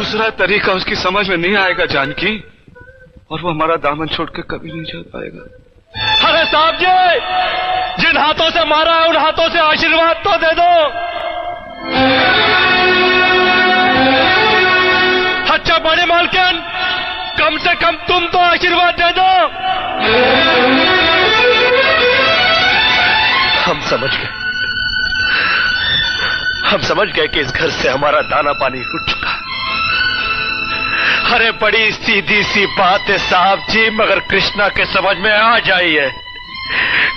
दूसरा तरीका उसकी समझ में नहीं आएगा जानकी, और वो हमारा दामन छोड़ के कभी नहीं जा पाएगा। अरे साहब जी, जिन हाथों से मारा है उन हाथों से आशीर्वाद तो दे दो। अच्छा बड़े मालकिन, कम से कम तुम तो आशीर्वाद दे दो। हम समझ गए कि इस घर से हमारा दाना पानी उठ चुका। अरे बड़ी सीधी सी बात है साहब जी, मगर कृष्णा के समझ में आ जाई है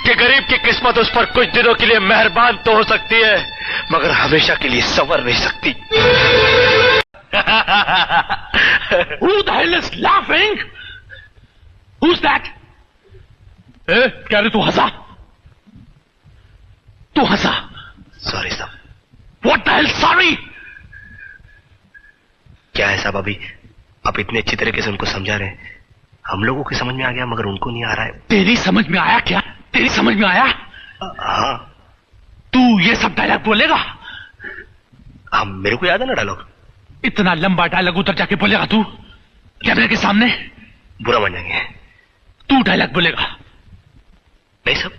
कि गरीब की किस्मत उस पर कुछ दिनों के लिए मेहरबान तो हो सकती है, मगर हमेशा के लिए संवर नहीं सकती। Who the hell is laughing? Who's that? क्या रे, तू हंसा? सॉरी साहब। What the hell sorry? क्या है साहब, अभी आप इतने अच्छी तरीके से उनको समझा रहे हैं, हम लोगों की समझ में आ गया मगर उनको नहीं आ रहा है। तेरी समझ में आया क्या? तेरी समझ में आया? हाँ। तू ये सब डायलॉग बोलेगा? हाँ, मेरे को याद है ना डायलॉग। इतना लंबा डायलॉग उधर जाके बोलेगा तू कैमरे के सामने? बुरा मान जाएंगे। तू डायलॉग बोलेगा? नहीं साहब,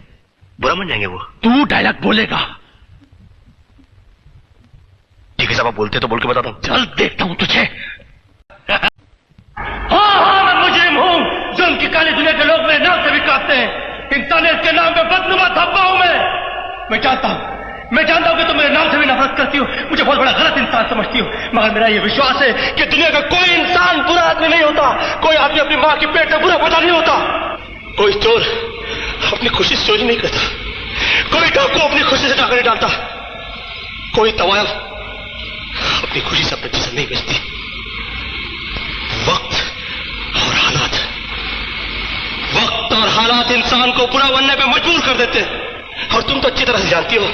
बुरा मान जाएंगे वो। तू डायलॉग बोलेगा? ठीक है साहब, आप बोलते तो बोल के बताता हूँ। चल देखता हूँ तुझे। हाँ, मैं मुजरिम हूँ। जुल्म की काली दुनिया के लोग मेरे नाम से भी काटते हैं। इंसानियत के नाम पे बदनुमा धब्बा हूँ मैं जानता हूँ कि तुम मेरे नाम से भी नफरत करती हो, मुझे बहुत बड़ा गलत इंसान समझती हो, मगर मेरा ये विश्वास है कि दुनिया का कोई इंसान बुरा आदमी नहीं होता। कोई आदमी अपनी माँ के पेट में बुरा पैदा नहीं होता। कोई चोर अपनी खुशी से चोरी नहीं करता, कोई डाकू अपनी खुशी से डाका नहीं डालता, कोई तवायल अपनी खुशी से अपने जिस्म नहीं बेचती। वक्त और हालात इंसान को बुरा बनने पे मजबूर कर देते हैं, और तुम तो अच्छी तरह से जानती हो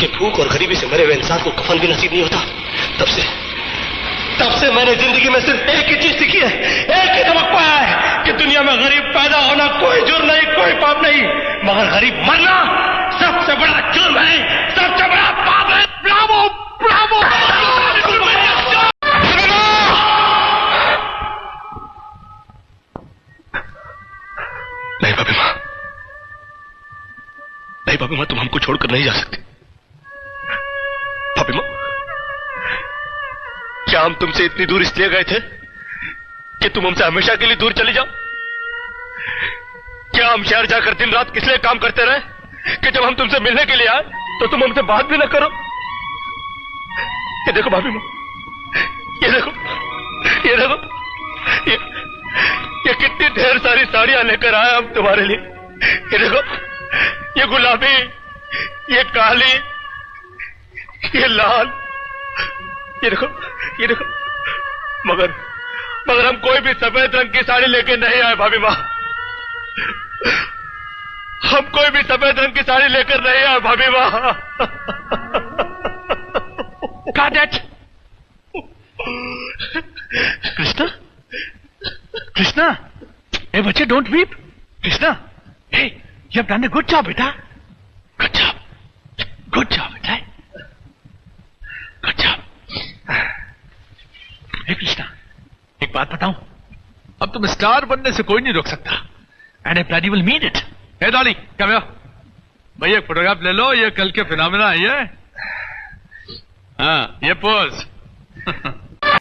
कि भूख और गरीबी से मरे हुए इंसान को कफन भी नसीब नहीं होता। तब से मैंने जिंदगी में सिर्फ एक ही चीज सीखी है, एक ही सबक पाया है कि दुनिया में गरीब पैदा होना कोई जुर्म नहीं, कोई पाप नहीं, मगर गरीब मरना सबसे बड़ा जुर्म है, सबसे बड़ा पाप है। Bravo Bravo. नहीं भाभी माँ, तुम हमको छोड़कर नहीं जा सकती। भाभी माँ, क्या हम तुमसे इतनी दूर इसलिए गए थे कि तुम हमसे हमेशा के लिए दूर चली जाओ? क्या हम शहर जाकर दिन रात किस लिए काम करते रहे कि जब हम तुमसे मिलने के लिए आए तो तुम हमसे बात भी न करो? ये देखो भाभी माँ, ये देखो ये कितनी ढेर सारी साड़ियां लेकर आए हम तुम्हारे लिए। ये देखो, ये गुलाबी, ये काली, ये लाल, ये देखो, मगर हम कोई भी सफेद रंग की साड़ी लेके नहीं आए भाभी माँ। हम कोई भी सफेद रंग की साड़ी लेकर नहीं आए भाभी माँ। कृष्णा, ए बच्चे, don't weep. Krishna, hey, you have done a good job, बेटा। Good job, बेटा। Good job। हे कृष्णा, एक बात बताऊं, अब तुम स्टार बनने से कोई नहीं रोक सकता। And I bloody will mean it। हे डॉली, क्या भैया, भाई एक फोटोग्राफ ले लो, ये कल के फिनोमेना है ये। हाँ, ये पोज।